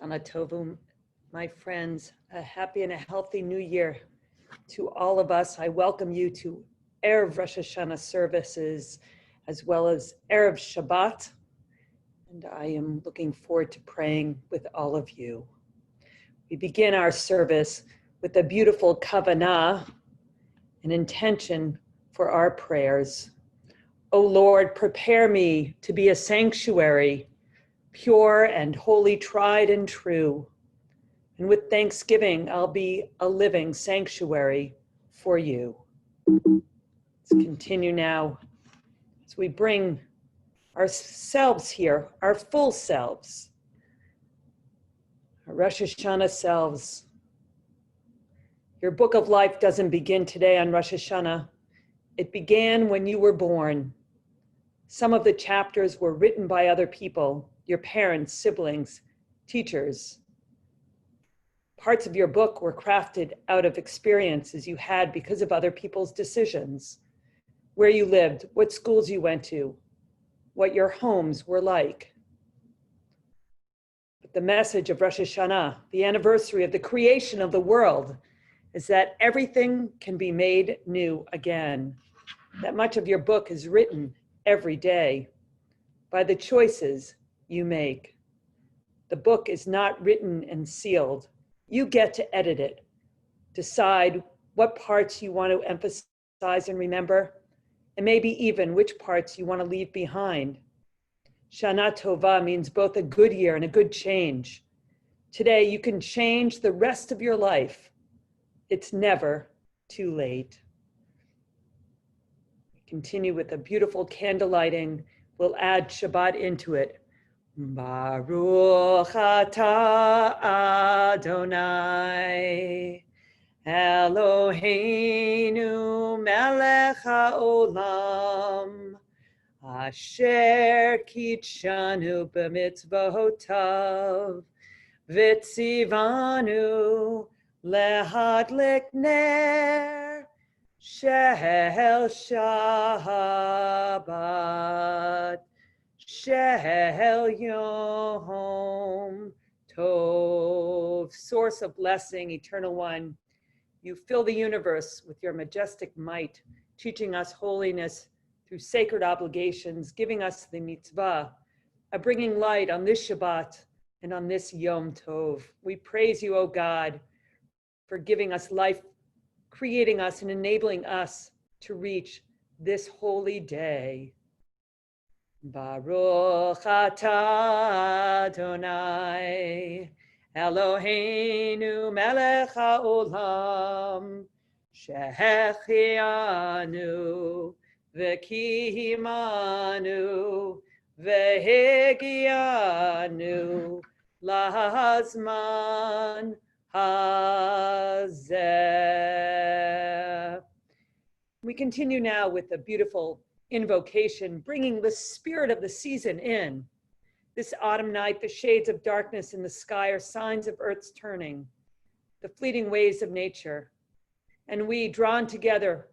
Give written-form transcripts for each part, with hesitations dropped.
Shana Tovu, my friends, a happy and a healthy new year to all of us. I welcome you to Erev Rosh Hashanah services as well as Erev Shabbat. And I am looking forward to praying with all of you. We begin our service with a beautiful kavanah, an intention for our prayers. O Lord, prepare me to be a sanctuary, pure and holy, tried and true. And with thanksgiving, I'll be a living sanctuary for you. Let's continue now as we bring ourselves here, our full selves, our Rosh Hashanah selves. Your book of life doesn't begin today on Rosh Hashanah. It began when you were born. Some of the chapters were written by other people, your parents, siblings, teachers. Parts of your book were crafted out of experiences you had because of other people's decisions, where you lived, what schools you went to, what your homes were like. But the message of Rosh Hashanah, the anniversary of the creation of the world, is that everything can be made new again. That much of your book is written every day by the choices you make. The book is not written and sealed. You get to edit it, decide what parts you want to emphasize and remember, and maybe even which parts you want to leave behind. Shana Tova means both a good year and a good change. Today, you can change the rest of your life. It's never too late. Continue with a beautiful candle lighting. We'll add Shabbat into it. Baruch atah Adonai Eloheinu melech haolam asher kitshanu b'mitzvotav v'tzivanu lehadlik ner shel Shabbat Shel Yom Tov, source of blessing, eternal one. You fill the universe with your majestic might, teaching us holiness through sacred obligations, giving us the mitzvah of bringing light on this Shabbat and on this Yom Tov. We praise you, O God, for giving us life, creating us and enabling us to reach this holy day. Baruch atah Adonai Eloheinu melech haolam shehechianu v'kihimanu v'hegianu lahazman hazeh. We continue now with a beautiful invocation, bringing the spirit of the season in. This autumn night, the shades of darkness in the sky are signs of Earth's turning, the fleeting ways of nature. And we, drawn together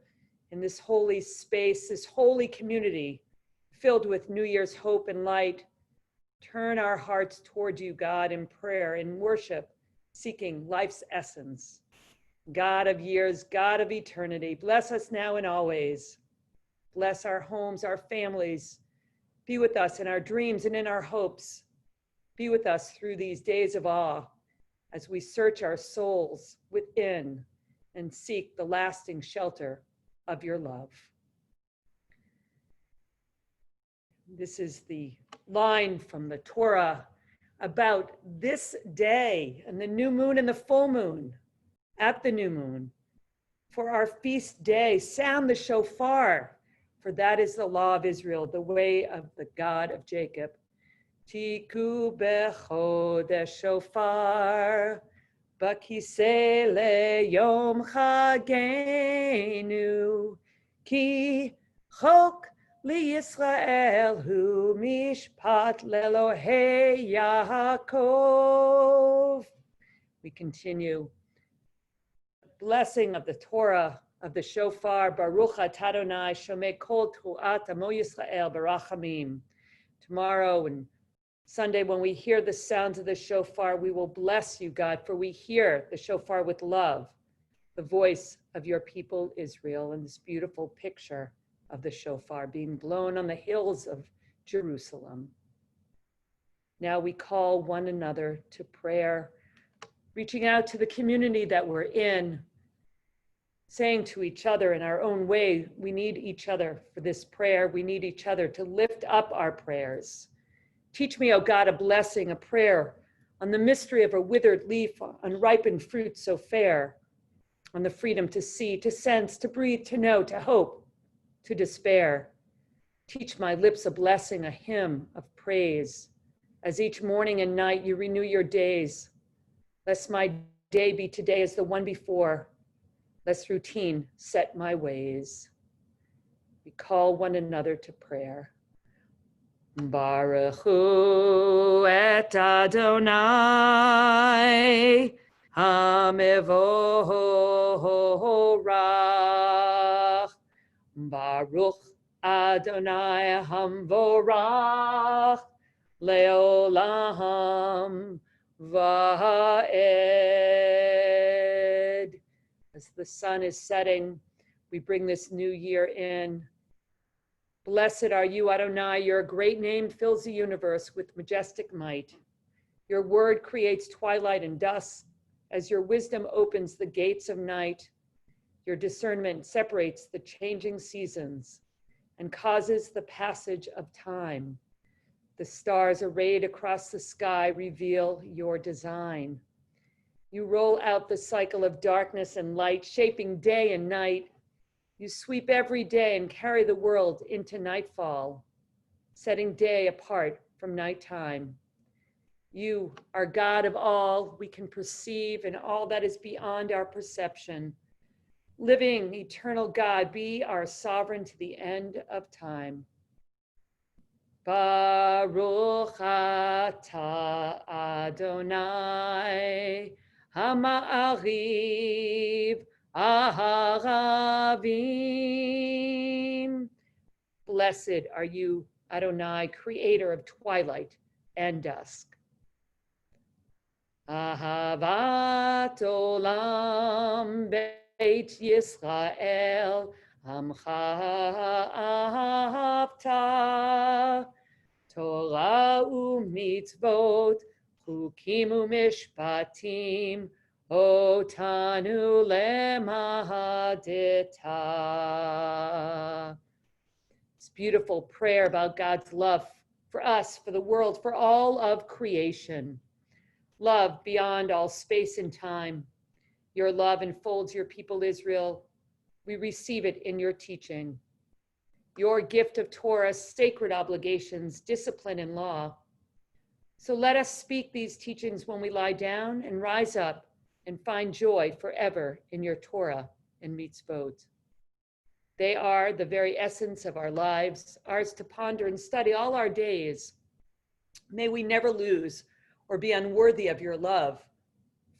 in this holy space, this holy community, filled with New Year's hope and light, turn our hearts toward you, God, in prayer, in worship, seeking life's essence. God of years, God of eternity, bless us now and always. Bless our homes, our families. Be with us in our dreams and in our hopes. Be with us through these days of awe as we search our souls within and seek the lasting shelter of your love. This is the line from the Torah about this day and the new moon and the full moon. At the new moon, for our feast day, sound the shofar. For that is the law of Israel, the way of the God of Jacob. Tiku bechodesh shofar, bakisei leyom chagenu, ki chok liYisrael hu mishpat lelohei Yaakov. We continue. Blessing of the Torah, of the shofar, Baruch atah Adonai, shomei kol tu'at amo Yisrael barachamim. Tomorrow and Sunday, when we hear the sounds of the shofar, we will bless you, God, for we hear the shofar with love, the voice of your people, Israel, and this beautiful picture of the shofar being blown on the hills of Jerusalem. Now we call one another to prayer, reaching out to the community that we're in, saying to each other in our own way, we need each other for this prayer. We need each other to lift up our prayers. Teach me, O God, a blessing, a prayer on the mystery of a withered leaf, unripened fruit so fair, on the freedom to see, to sense, to breathe, to know, to hope, to despair. Teach my lips a blessing, a hymn of praise. As each morning and night you renew your days, lest my day be today as the one before, lest routine set my ways. We call one another to prayer. Baruch hu et Adonai Hamevorach. Baruch Adonai Hamvorach Leolam Va'ed. As the sun is setting, we bring this new year in. Blessed are you, Adonai. Your great name fills the universe with majestic might. Your word creates twilight and dusk. As your wisdom opens the gates of night, your discernment separates the changing seasons and causes the passage of time. The stars arrayed across the sky reveal your design. You roll out the cycle of darkness and light, shaping day and night. You sweep every day and carry the world into nightfall, setting day apart from nighttime. You are God of all we can perceive and all that is beyond our perception. Living, eternal God, be our sovereign to the end of time. Baruch atah Adonai Hama'ariv Aharavim. Blessed are you, Adonai, creator of twilight and dusk. Ahavat olam beit Yisrael Amcha ahavta. Torah u'mitzvot chukim u'mishpatim otanu lemahadita. This beautiful prayer about God's love for us, for the world, for all of creation. Love beyond all space and time. Your love enfolds your people Israel. We receive it in your teaching. Your gift of Torah, sacred obligations, discipline, and law. So let us speak these teachings when we lie down and rise up and find joy forever in your Torah and mitzvot. They are the very essence of our lives, ours to ponder and study all our days. May we never lose or be unworthy of your love,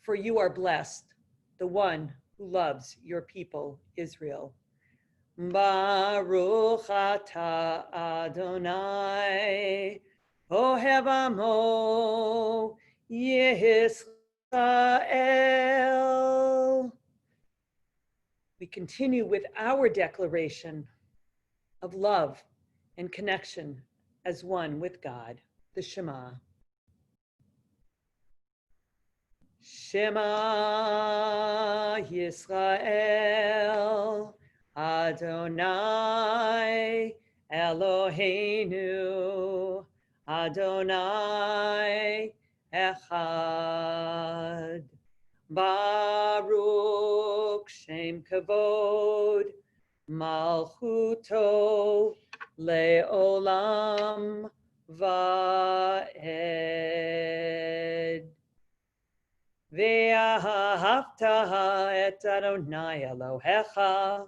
for you are blessed, the one who loves your people, Israel. Baruch atah Adonai, Ohev Amo Yisrael. We continue with our declaration of love and connection as one with God, the Shema. Shema Yisrael, Adonai Eloheinu, Adonai Echad. Baruch Shem Kavod, Malchuto Leolam Va'ed. Ve'ahavta et Adonai Elohecha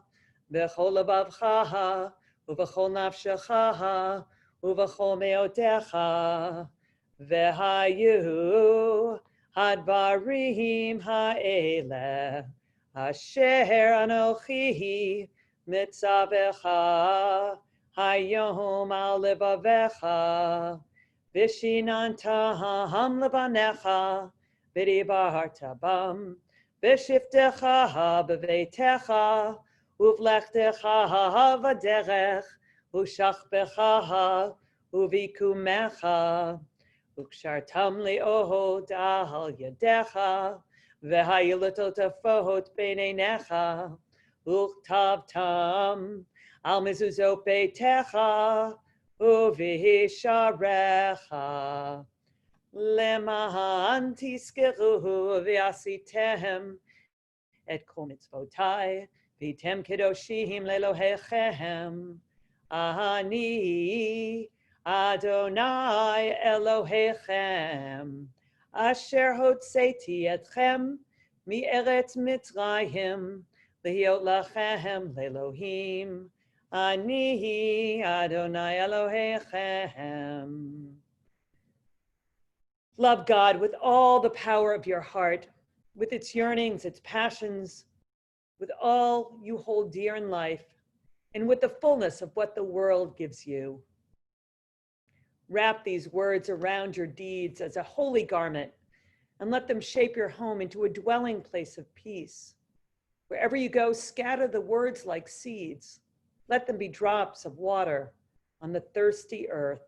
b'chol lebavcha u'b'chol nafshecha u'b'chol me'otecha ve'hayu hadvarim ha'eleh asher anochi mitzavecha hayom al levavecha Vishinanta ham levanecha, v'dibarta bam, v'shiftecha b'veitecha, uvlechtecha v'derech, u'shachbecha uvikumecha, ukshartam le'ohod al yadecha, v'hayilot tafot b'neinecha, uktavtam al mezuzot beitecha, uvisharecha, lema'an tizkeru v'asitem et kol mitzvotai, v'tem kedoshim lelohechem, ani Adonai Elohechem, asher hotzeti etchem mi'eretz Mitzrayim, L'hiot lachem le'Elohim, ani Adonai Elohechem. Love God with all the power of your heart, with its yearnings, its passions, with all you hold dear in life, and with the fullness of what the world gives you. Wrap these words around your deeds as a holy garment, and let them shape your home into a dwelling place of peace. Wherever you go, scatter the words like seeds. Let them be drops of water on the thirsty earth.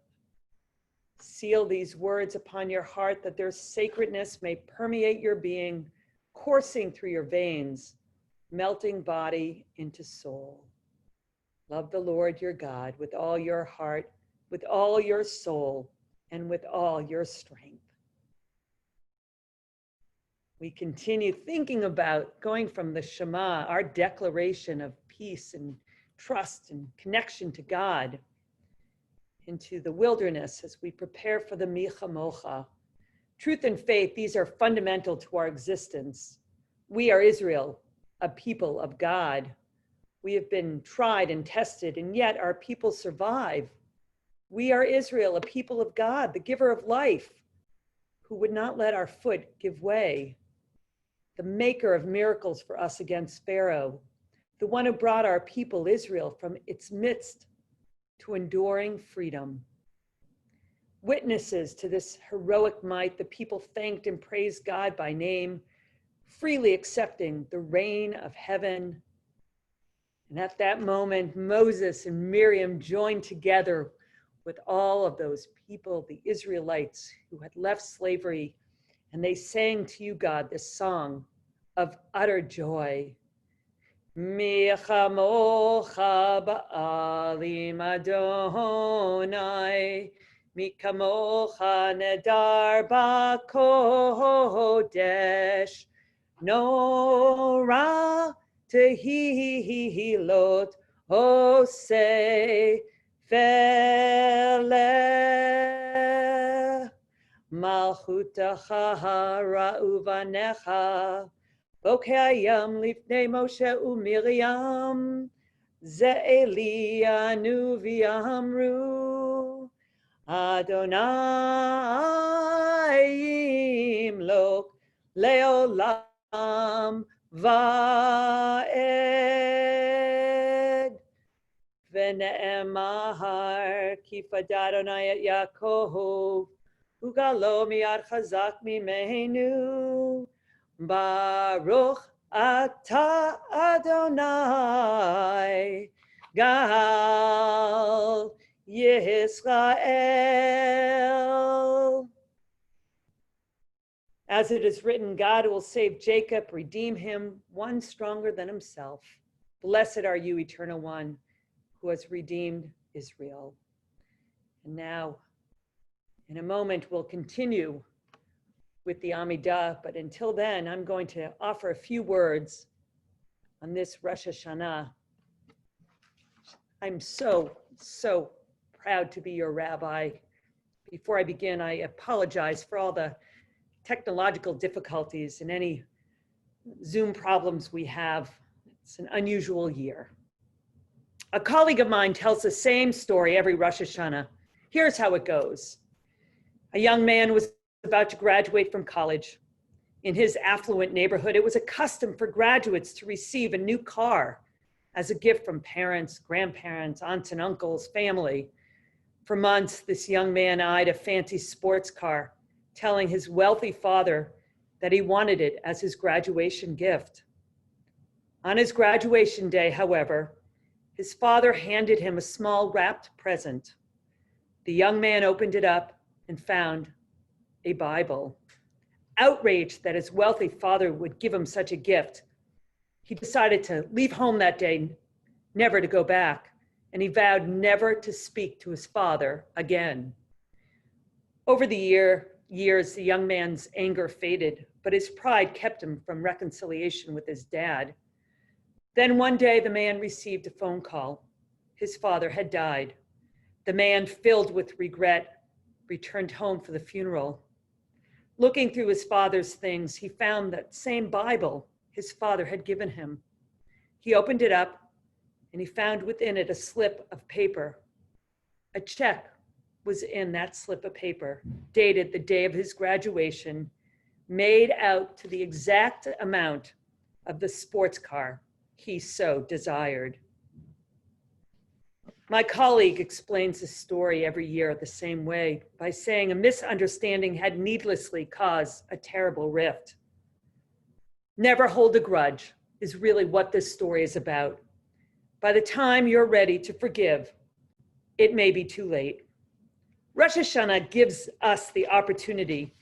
Seal these words upon your heart that their sacredness may permeate your being, coursing through your veins, melting body into soul. Love the Lord your God with all your heart, with all your soul, and with all your strength. We continue thinking about going from the Shema, our declaration of peace and trust and connection to God, into the wilderness as we prepare for the Michamocha. Truth and faith, these are fundamental to our existence. We are Israel, a people of God. We have been tried and tested, and yet our people survive. We are Israel, a people of God, the giver of life, who would not let our foot give way, the maker of miracles for us against Pharaoh, the one who brought our people, Israel, from its midst to enduring freedom. Witnesses to this heroic might, the people thanked and praised God by name, freely accepting the reign of heaven. And at that moment, Moses and Miriam joined together with all of those people, the Israelites who had left slavery, and they sang to you, God, this song of utter joy. Mi chamocha ba'alim Adonai, mi kamocha nedar ba'kodesh, nora tehilot oseh feleh, malchutacha ra'uvanecha, Bokayam lifnei Moshe u'Miriam, ze'elianu v'yamru, Adonai yimlok leolam va'ed, v'ne'emar kifad Adonai et Yaakov, ugalo miyad chazak mimenu, Baruch atah Adonai Gal Yisrael. As it is written, God will save Jacob, redeem him, one stronger than himself. Blessed are you, Eternal One, who has redeemed Israel. And now, in a moment, we'll continue with the Amidah, but until then, I'm going to offer a few words on this Rosh Hashanah. I'm so proud to be your rabbi. Before I begin, I apologize for all the technological difficulties and any Zoom problems we have. It's an unusual year. A colleague of mine tells the same story every Rosh Hashanah. Here's how it goes. A young man was about to graduate from college. In his affluent neighborhood, it was a custom for graduates to receive a new car as a gift from parents, grandparents, aunts and uncles, family. For months, this young man eyed a fancy sports car, telling his wealthy father that he wanted it as his graduation gift. On his graduation day, however, his father handed him a small wrapped present. The young man opened it up and found a Bible. Outraged that his wealthy father would give him such a gift, he decided to leave home that day, never to go back, and he vowed never to speak to his father again. Over the years, the young man's anger faded, but his pride kept him from reconciliation with his dad. Then one day, the man received a phone call. His father had died. The man, filled with regret, returned home for the funeral. Looking through his father's things, he found that same Bible his father had given him. He opened it up, and he found within it a slip of paper. A check was in that slip of paper, dated the day of his graduation, made out to the exact amount of the sports car he so desired. My colleague explains this story every year the same way by saying a misunderstanding had needlessly caused a terrible rift. Never hold a grudge is really what this story is about. By the time you're ready to forgive, it may be too late. Rosh Hashanah gives us the opportunity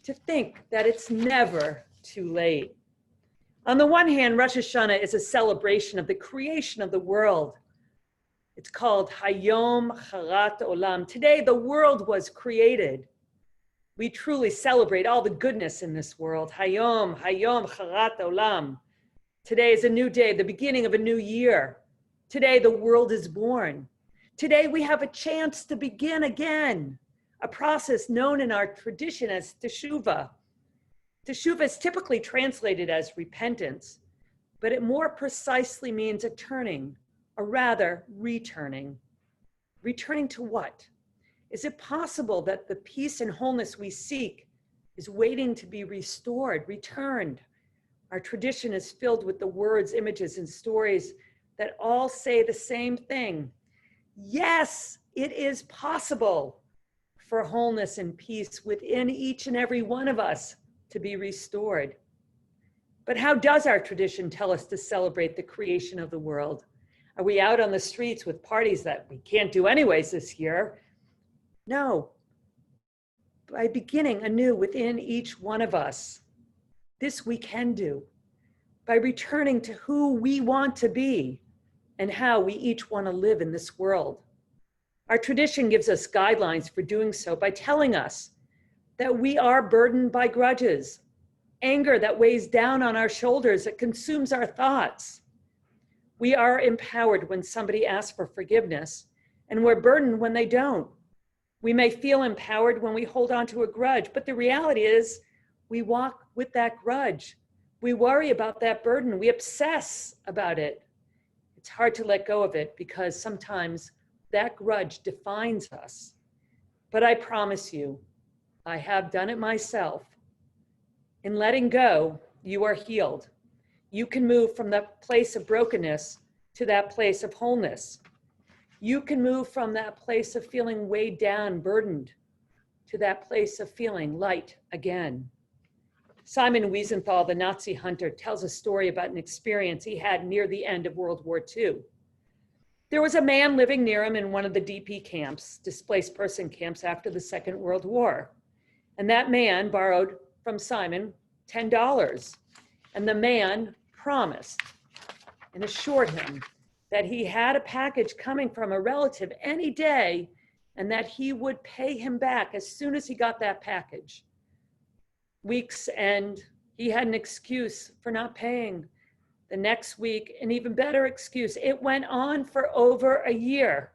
to think that it's never too late. On the one hand, Rosh Hashanah is a celebration of the creation of the world. It's called Hayom Charat Olam. Today, the world was created. We truly celebrate all the goodness in this world. Hayom Charat Olam. Today is a new day, the beginning of a new year. Today, the world is born. Today, we have a chance to begin again, a process known in our tradition as teshuvah. Teshuvah is typically translated as repentance, but it more precisely means a turning, or rather, returning. Returning to what? Is it possible that the peace and wholeness we seek is waiting to be restored, returned? Our tradition is filled with the words, images, and stories that all say the same thing. Yes, it is possible for wholeness and peace within each and every one of us to be restored. But how does our tradition tell us to celebrate the creation of the world? Are we out on the streets with parties that we can't do anyways this year? No. By beginning anew within each one of us, this we can do. By returning to who we want to be and how we each want to live in this world. Our tradition gives us guidelines for doing so by telling us that we are burdened by grudges, anger that weighs down on our shoulders, that consumes our thoughts. We are empowered when somebody asks for forgiveness, and we're burdened when they don't. We may feel empowered when we hold on to a grudge, but the reality is we walk with that grudge. We worry about that burden. We obsess about it. It's hard to let go of it because sometimes that grudge defines us. But I promise you, I have done it myself. In letting go, you are healed. You can move from that place of brokenness to that place of wholeness. You can move from that place of feeling weighed down, burdened, to that place of feeling light again. Simon Wiesenthal, the Nazi hunter, tells a story about an experience he had near the end of World War II. There was a man living near him in one of the DP camps, displaced person camps after the Second World War. And that man borrowed from Simon $10. And the man promised and assured him that he had a package coming from a relative any day and that he would pay him back as soon as he got that package. Weeks end, he had an excuse for not paying. The next week, an even better excuse. It went on for over a year.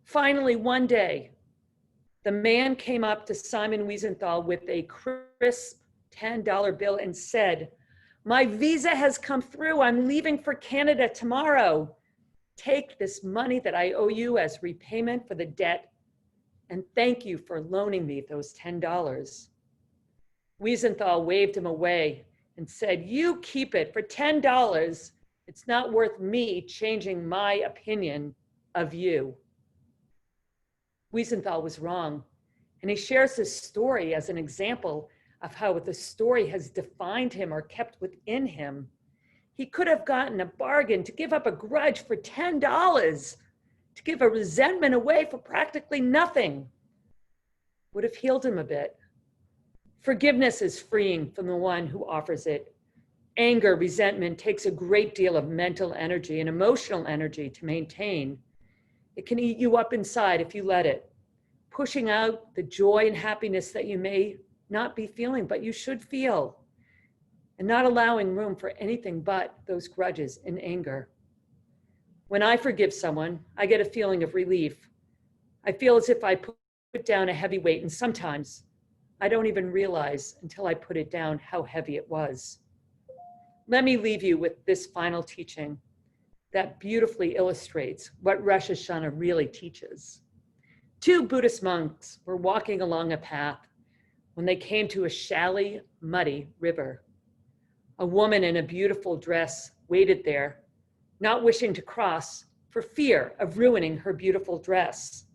Finally, one day, the man came up to Simon Wiesenthal with a crisp $10 bill and said, "My visa has come through. I'm leaving for Canada tomorrow. Take this money that I owe you as repayment for the debt, and thank you for loaning me those $10. Wiesenthal waved him away and said, "You keep it for $10. It's not worth me changing my opinion of you." Wiesenthal was wrong. And he shares this story as an example of how the story has defined him or kept within him. He could have gotten a bargain to give up a grudge for $10, to give a resentment away for practically nothing. Would have healed him a bit. Forgiveness is freeing from the one who offers it. Anger, resentment takes a great deal of mental energy and emotional energy to maintain. It can eat you up inside if you let it, pushing out the joy and happiness that you may not be feeling, but you should feel, and not allowing room for anything but those grudges and anger. When I forgive someone, I get a feeling of relief. I feel as if I put down a heavy weight, and sometimes I don't even realize until I put it down how heavy it was. Let me leave you with this final teaching that beautifully illustrates what Rosh Hashanah really teaches. Two Buddhist monks were walking along a path when they came to a shallow, muddy river. A woman in a beautiful dress waited there, not wishing to cross for fear of ruining her beautiful dress.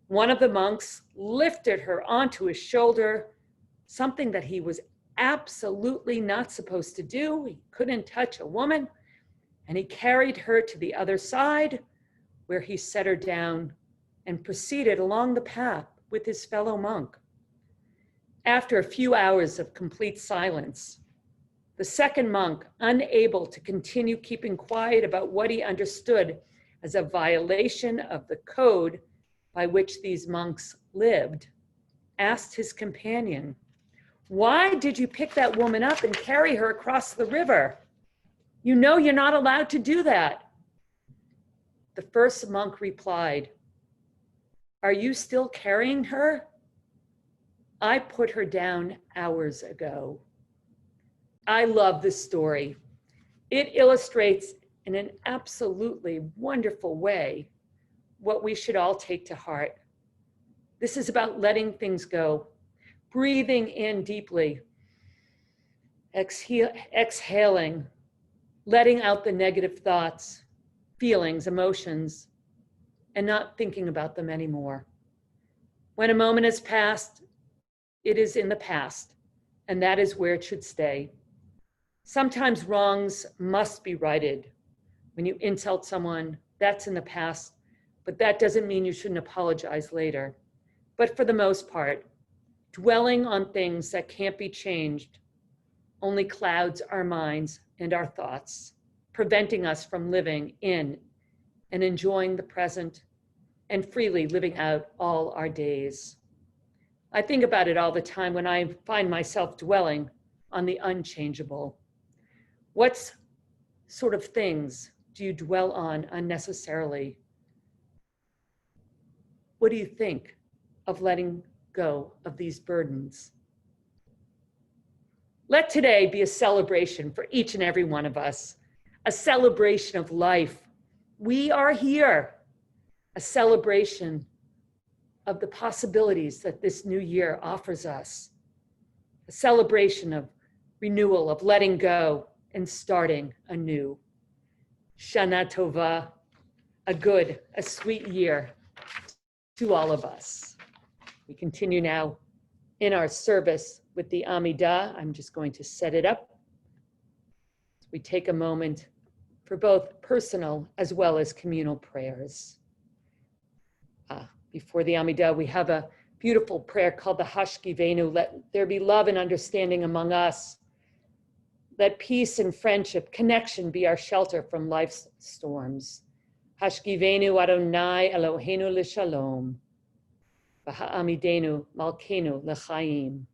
One of the monks lifted her onto his shoulder, something that he was absolutely not supposed to do. He couldn't touch a woman, and he carried her to the other side, where he set her down and proceeded along the path with his fellow monk. After a few hours of complete silence, the second monk, unable to continue keeping quiet about what he understood as a violation of the code by which these monks lived, asked his companion, "Why did you pick that woman up and carry her across the river? You know you're not allowed to do that." The first monk replied, "Are you still carrying her? I put her down hours ago." I love this story. It illustrates in an absolutely wonderful way what we should all take to heart. This is about letting things go, breathing in deeply, exhaling, letting out the negative thoughts, feelings, emotions, and not thinking about them anymore. When a moment has passed, it is in the past, and that is where it should stay. Sometimes wrongs must be righted. When you insult someone, that's in the past, but that doesn't mean you shouldn't apologize later. But for the most part, dwelling on things that can't be changed only clouds our minds and our thoughts, preventing us from living in and enjoying the present and freely living out all our days. I think about it all the time when I find myself dwelling on the unchangeable. What sort of things do you dwell on unnecessarily? What do you think of letting go of these burdens? Let today be a celebration for each and every one of us, a celebration of life. We are here, a celebration of the possibilities that this new year offers us, a celebration of renewal, of letting go and starting anew. Shana Tova, a sweet year to all of us. We continue now in our service with the Amidah. I'm just going to set it up. We take a moment for both personal as well as communal prayers. Before the Amidah, we have a beautiful prayer called the Hashkivenu. Let there be love and understanding among us. Let peace and friendship, connection be our shelter from life's storms. Hashkivenu Adonai Eloheinu l'shalom. V'ha'amidenu malkeinu l'chaim.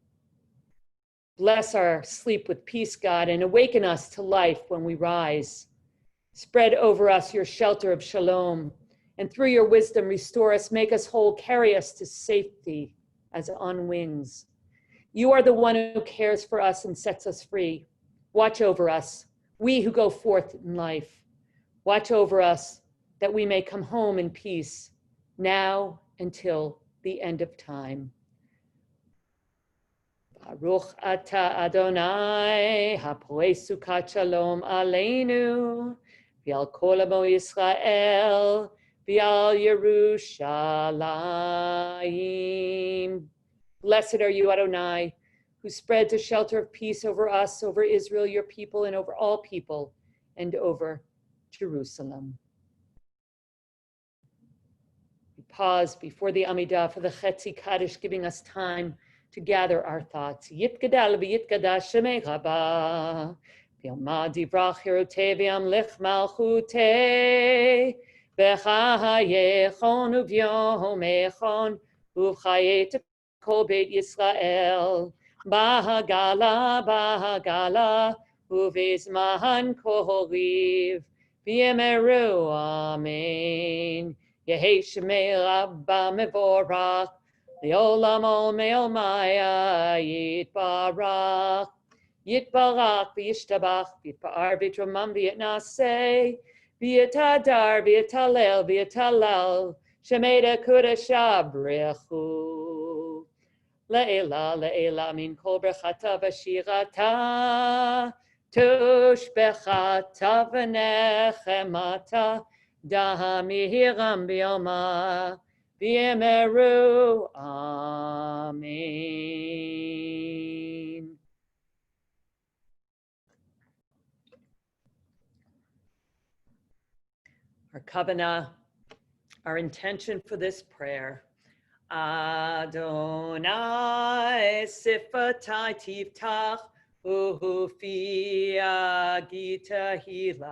Bless our sleep with peace, God, and awaken us to life when we rise. Spread over us your shelter of shalom, and through your wisdom restore us, make us whole, carry us to safety as on wings. You are the one who cares for us and sets us free. Watch over us, we who go forth in life. Watch over us that we may come home in peace, now until the end of time. Baruch atah Adonai, hapoeh sukat shalom aleinu, v'al kol amo Yisrael, V'al Yerushalayim. Blessed are you, Adonai, who spreads a shelter of peace over us, over Israel, your people, and over all people, and over Jerusalem. We pause before the Amidah for the Chetzi Kaddish, giving us time to gather our thoughts. Yitgadal v'yitgadash shemei Rabba, v'yamad divrach hirutei v'yamlich malchutei, v'chayechon uv'yomechon, uv'chayet kol beit Yisrael, bahagala, uv'izman koriv, v'yemeru amen. Yehei Shemei Rabba Mevorach, Le'olam Olmei Olmaya Yitbarach, V'yishtabach, V'yitpa'ar V'yitromam V'yitnaseh, V'yitadar V'yitalel V'yitalal, Shemeda Kudasha Brechu. Le'ela min kol brechata v'shirata, tush bechata v'nechemata, Dahamihiram Bioma Biemeru. Amen. Our kavanah, our intention for this prayer. Adonai sifatai tiftach Uhufia gita hilatecha.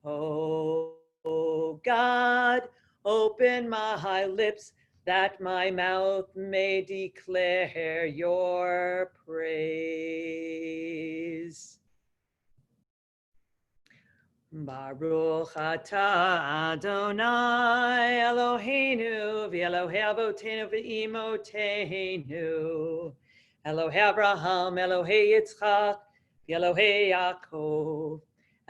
Oh God, open my lips that my mouth may declare your praise. Baruch atah Adonai Eloheinu v'Elohei Avotenu v'Imotenu Elohei Abraham, Elohei Yitzchak, v'Elohei Yaakov,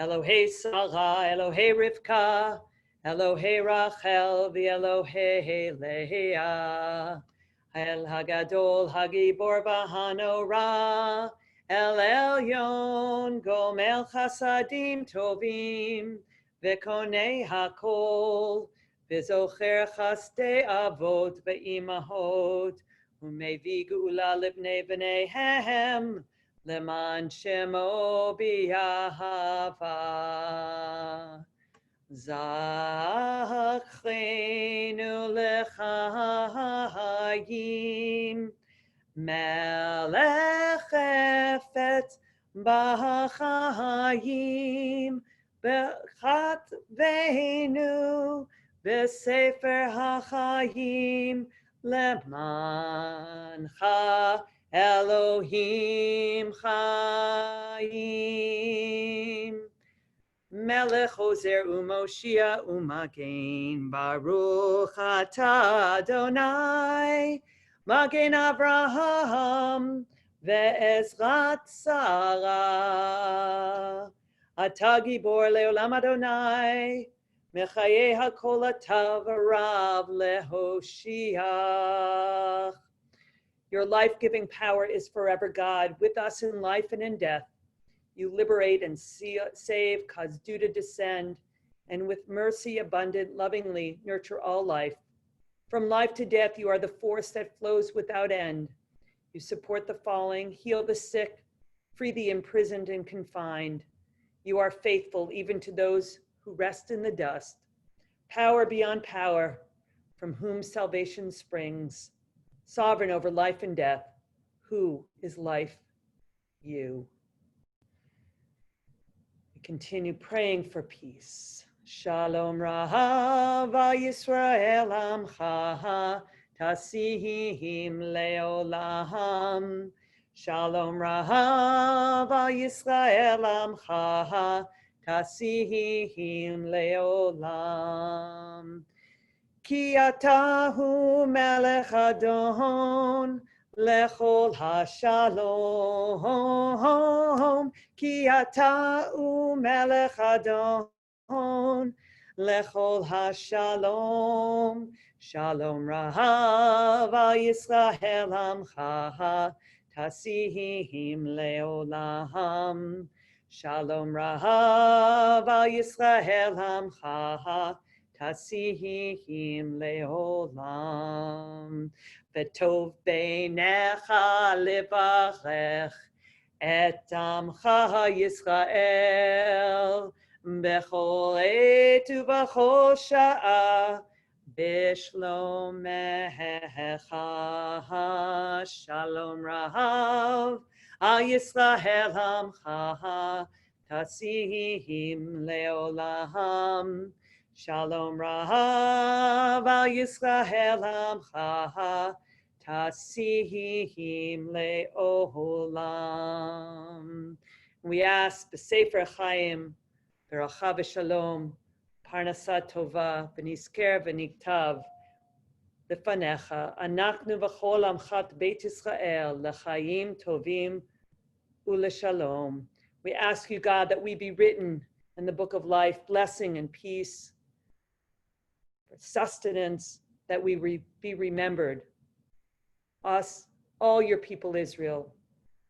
Elohei Sarah, Elohei Rivka, Elohei Rachel, v'Elohei Leah, El Hagadol Hagibor v'Hanorah, El Elyon Gomel Chasadim Tovim, V'Konei Hakol, V'Zocher Chasdei Avot v'Imahot, U'Mevi Geula Libnei B'neihem, Leman Shemo B'Yahava. Zachreinu L'Chaim, Melech Efet B'Chaim, B'chat Veinu, B'Sefer HaChaim, Lemancha Elohim Chaim. Melech Ozer Umoshia Umagen, Baruch atah Adonai, Magen Avraham, Ve'ezrat Sarah. Atah Gibor Leolam Adonai, Mechayeh HaKol Atav Rav Lehoshiach. Your life-giving power is forever, God, with us in life and in death. You liberate and save, cause dew to descend, and with mercy abundant, lovingly nurture all life. From life to death, you are the force that flows without end. You support the falling, heal the sick, free the imprisoned and confined. You are faithful even to those who rest in the dust. Power beyond power, from whom salvation springs. Sovereign over life and death, who is life? You. We continue praying for peace. Shalom Rahav Yisrael Amcha Tasihim Leolam. Shalom Rahav Yisrael Amcha Tasihim Leolam. Ki atahu melech adon lechol hashalom. Ki ata'u melech adon lechol hashalom. Shalom rahav al Yisrael amcha tasihim leolam. Shalom Rahav al Yisrael Hamcha, Tasihim Leolam. V'tov beinecha levarech et Amcha Yisrael bechol et ubechol sha'a b'shlomecha. Shalom Rahav al Yisrael Hamcha, Tasihim Leolam. Shalom Rahav al Yisrael Hamcha, Tasihim Leolam. We ask B'Sefer Chaim, B'Racha V'Shalom, Parnasa Tova, V'Nisker V'Niktav, Lefanecha, Anachnu V'Chol Amchat Beit Yisrael, L'Chaim Tovim U'L'Shalom. We ask you, God, that we be written in the book of life, blessing and peace, for sustenance, that we be remembered. Us, all your people Israel,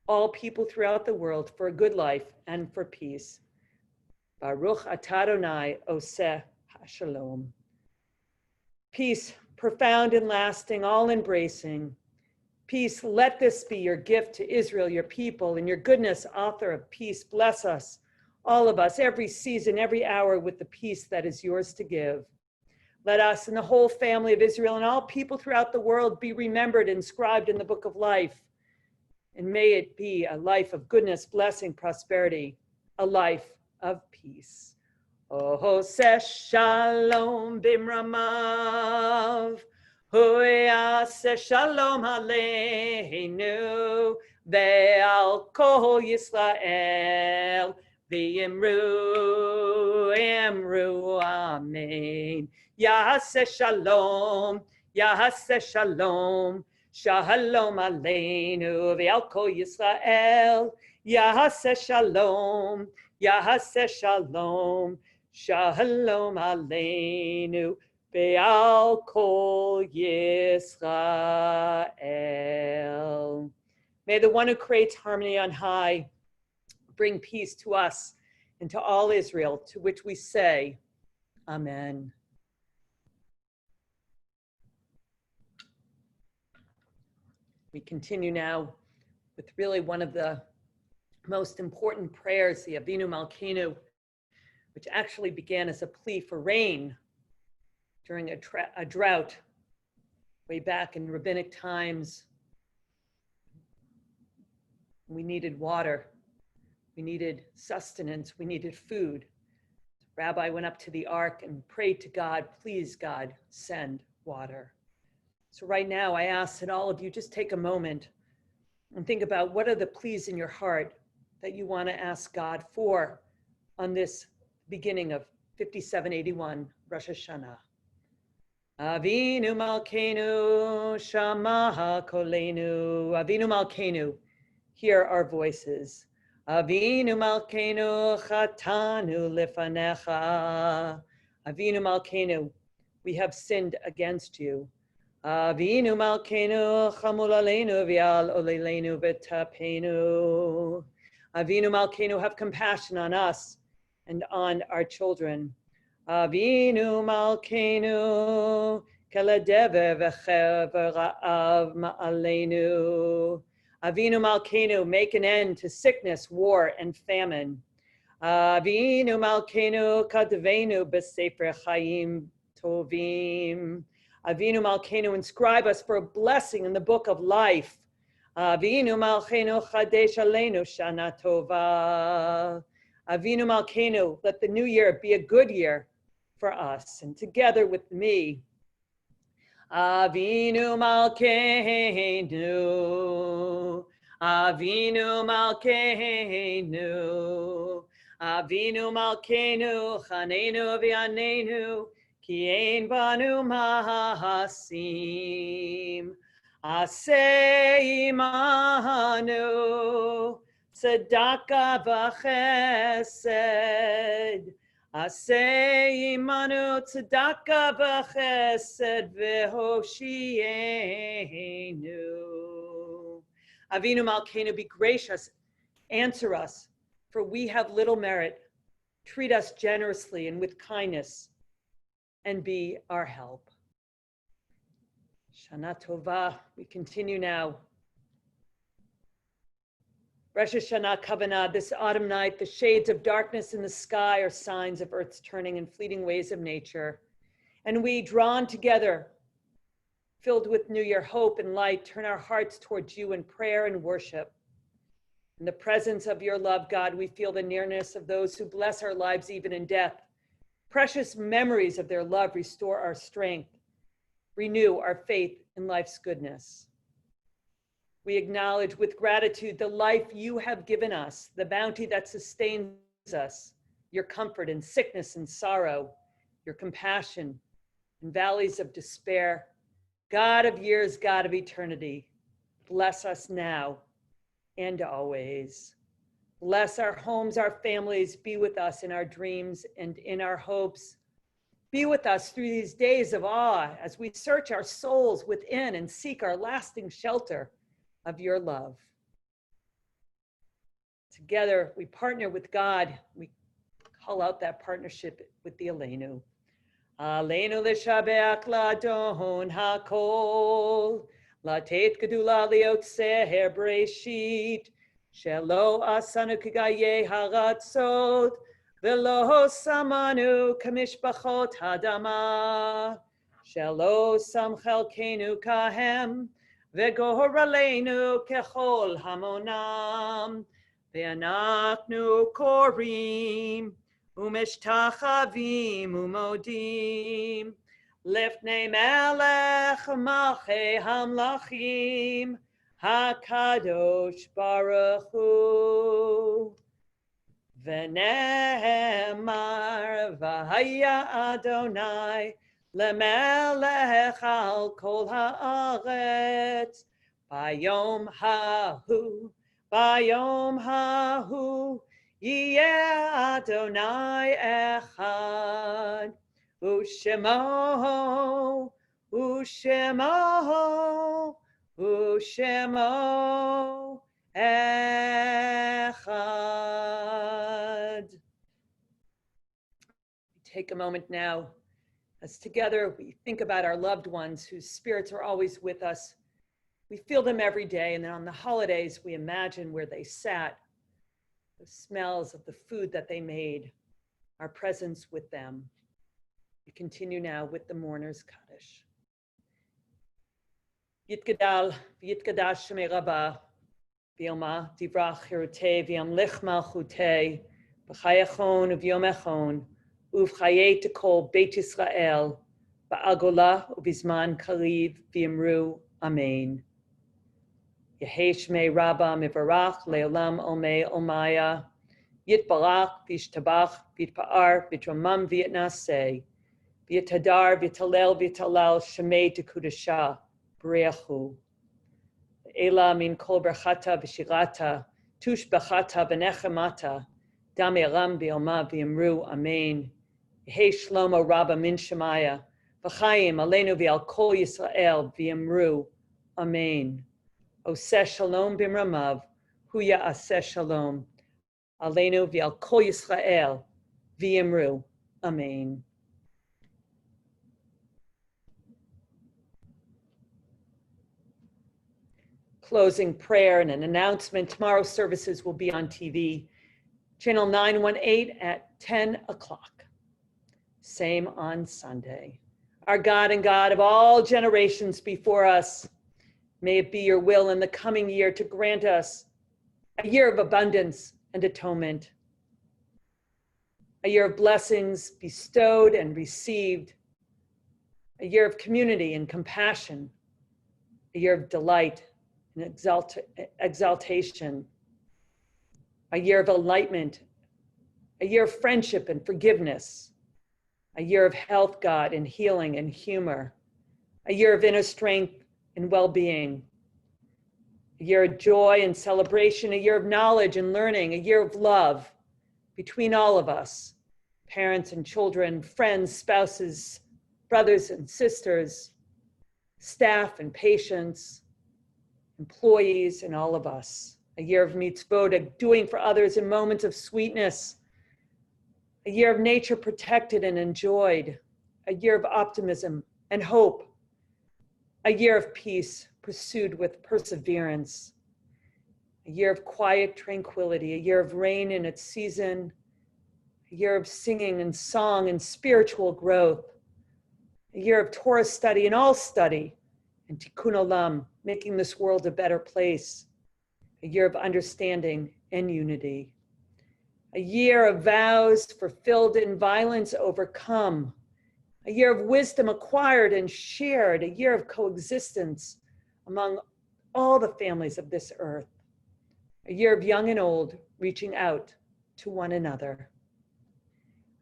all people throughout the world, for a good life and for peace. Baruch atah Adonai oseh hashalom. Peace, profound and lasting, all-embracing. Peace, let this be your gift to Israel, your people, and your goodness, author of peace. Bless us, all of us, every season, every hour, with the peace that is yours to give. Let us and the whole family of Israel and all people throughout the world be remembered and inscribed in the book of life. And may it be a life of goodness, blessing, prosperity, a life of peace. Oseh shalom bimramav, hu yaseh shalom aleinu, ve'al kol Yisrael, v'yimru, imru, amen. Yaseh shalom, Yaseh shalom, shalom aleinu, ve'al kol Yisrael, Yaseh shalom, Yaseh shalom, shalom aleinu, ve'al kol Yisrael. May the one who creates harmony on high bring peace to us and to all Israel, to which we say, Amen. We continue now with really one of the most important prayers, the Avinu Malkeinu, which actually began as a plea for rain during a drought way back in rabbinic times. We needed water, we needed sustenance, we needed food. The rabbi went up to the ark and prayed to God, please God, send water. So right now I ask that all of you just take a moment and think about what are the pleas in your heart that you want to ask God for on this beginning of 5781 Rosh Hashanah. Avinu Malkeinu Shama Kolenu. Avinu Malkeinu, hear our voices. Avinu Malkeinu Chatanu Lefanecha. Avinu Malkeinu, we have sinned against you. Avinu Malkeinu Chamul Aleinu V'al Oleleinu V'tapenu. Avinu Malkeinu, have compassion on us and on our children. Avinu Malkeinu Kaladever V'chever Ra'av Ma'aleinu. Avinu Malkeinu, make an end to sickness, war, and famine. Avinu Malkeinu Kadvenu B'Sefer Chaim Tovim. Avinu Malkeinu, inscribe us for a blessing in the book of life. Avinu Malkeinu Chadesh Aleinu Shana Tova. Avinu Malkeinu, let the new year be a good year for us. And together with me, Avinu Malkeinu, Avinu Malkeinu, Avinu Malkeinu, Chanenu V'Yanenu, Ki ein banu ma'asim, Aseh imanu, Tzedakah v'chesed, Aseh imanu, Tzedakah v'chesed, V'hoshienu. Avinu Malkeinu, be gracious, answer us, for we have little merit. Treat us generously and with kindness, and be our help. Shana Tova. We continue now. Rosh Hashanah Kavanah, this autumn night, the shades of darkness in the sky are signs of Earth's turning and fleeting ways of nature. And we, drawn together, filled with New Year hope and light, turn our hearts towards you in prayer and worship. In the presence of your love, God, we feel the nearness of those who bless our lives even in death. Precious memories of their love restore our strength, renew our faith in life's goodness. We acknowledge with gratitude the life you have given us, the bounty that sustains us, your comfort in sickness and sorrow, your compassion in valleys of despair. God of years, God of eternity, bless us now and always. Bless our homes, our families, be with us in our dreams and in our hopes. Be with us through these days of awe as we search our souls within and seek our lasting shelter of your love. Together, we partner with God. We call out that partnership with the Aleinu. Aleinu l'shabeach ladon hakol, latet gedula liotzer breshit, shelo asanu k'gaye haratzot, velo samanu kamishpachot hadama, shelo sam chelkenu kahem, וגור עלינו ככל המונם, ואנחנו קוראים ומשתחווים ומודים, לפני מלך מלכי המלכים, הקדוש ברוך הוא. ונאמר, והיה אדוני למלך על כל הארץ, ביום ההוא, יהיה אדוני אחד, ושמו אחד. Take a moment now as together we think about our loved ones whose spirits are always with us. We feel them every day, and then on the holidays, we imagine where they sat, the smells of the food that they made, our presence with them. We continue now with the mourner's Kaddish. Yitgadal v'yitgadash shemei Rabba, v'yoma divrach hirutei v'yamlich malchutei, v'chayachon uv'yom echon, uv'chayei tekol Beit Yisrael, ba'agola uv'izman kariv v'yimru Amen. Yehei shmei Rabba mivarach le'olam omei omaya, yitbarach v'yishtabach v'yitpa'ar v'yitramam v'yitnaseh, v'yitadar v'yitalel v'yitalal shemei tekudasha b'reachu. Ela min kol berchata v'shirata, tush b'chata v'nechemata, dam eram v'yoma v'yimru Amen. Yehei shlomo Rabba min shemaya, v'chayim aleinu v'al kol Yisrael v'yimru Amen. Oseh shalom b'mramav, huya aseh shalom, aleinu v'al kol Yisrael v'yimru Amen. Closing prayer and an announcement. Tomorrow's services will be on TV, channel 918 at 10 o'clock. Same on Sunday. Our God and God of all generations before us, may it be your will in the coming year to grant us a year of abundance and atonement, a year of blessings bestowed and received, a year of community and compassion, a year of delight and exaltation, a year of enlightenment, a year of friendship and forgiveness, a year of health, God, and healing and humor, a year of inner strength and well-being, a year of joy and celebration, a year of knowledge and learning, a year of love between all of us, parents and children, friends, spouses, brothers and sisters, staff and patients, employees, and all of us. a year of mitzvot, a doing for others in moments of sweetness, a year of nature protected and enjoyed, a year of optimism and hope, a year of peace pursued with perseverance, a year of quiet tranquility, a year of rain in its season, a year of singing and song and spiritual growth, a year of Torah study and all study, and tikkun olam, making this world a better place, a year of understanding and unity, a year of vows fulfilled and violence overcome, a year of wisdom acquired and shared, a year of coexistence among all the families of this earth, a year of young and old reaching out to one another.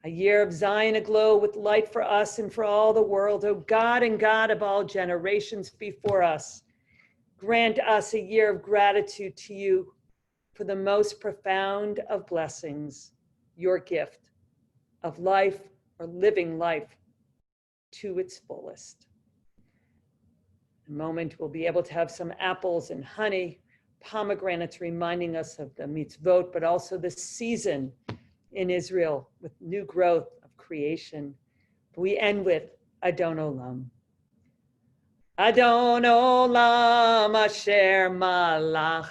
A year of Zion aglow with light for us and for all the world. O God and God of all generations before us, grant us a year of gratitude to you for the most profound of blessings, your gift of life or living life to its fullest. In a moment, we'll be able to have some apples and honey, pomegranates reminding us of the mitzvot, but also the season in Israel with new growth of creation. We end with Adon Olam. Adon Olam asher malach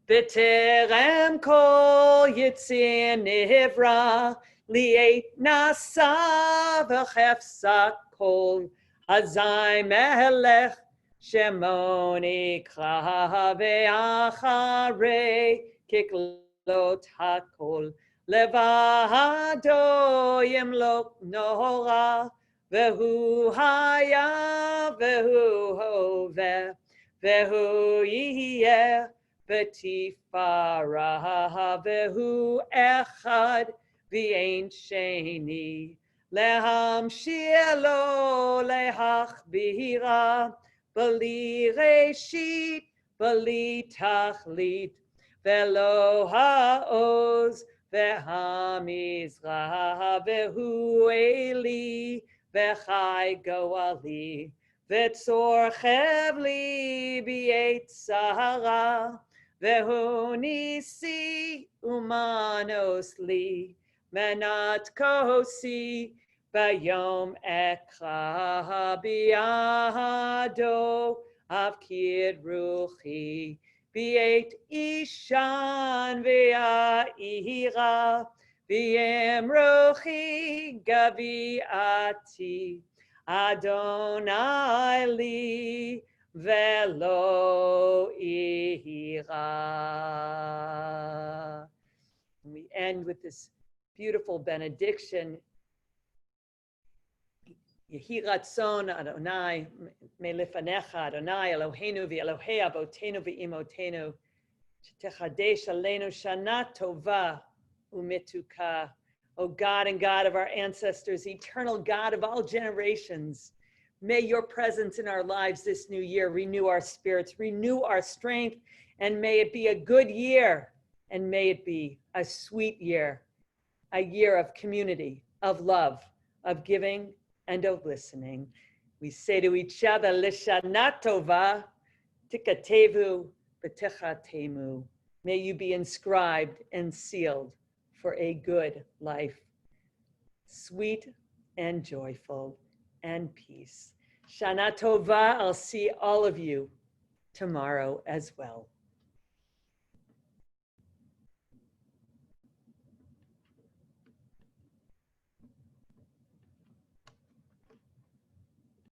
b'terem kol yitzir nivra li'et nasa v'chefsa kol hazai melech shemo nikra ve'acharei kiklot hakol Levado yemlok nora, vehu haya, vehu hove, vehu yeh, betifara, vehu echad, v'ein sheni, leham shielo, lehach bihira, bali reshit, bali tachlit, velo ha'oz, Vehamizra, vehu eli, vechai goali, vetzor chevli, biet sahara, vehu nisi, umanos li, menat kosi, bayom ekra, biado, avkid ruchi, Biet ishan ve'a'ira v'yemrochi gavi'ati Adonai li ve'lo ira. And we end with this beautiful benediction. Yehi ratzon Adonai melefanecha Adonai Eloheinu v'Elohei avotenu v'imotenu shetechadesh aleinu shana tova umetuka. O God and God of our ancestors, eternal God of all generations, may your presence in our lives this new year renew our spirits, renew our strength, and may it be a good year, and may it be a sweet year, a year of community, of love, of giving, and of listening. We say to each other, Lishana Tova, Tikatevu, B'Tichatemu. May you be inscribed and sealed for a good life, sweet and joyful and peace. Shana Tova, I'll see all of you tomorrow as well.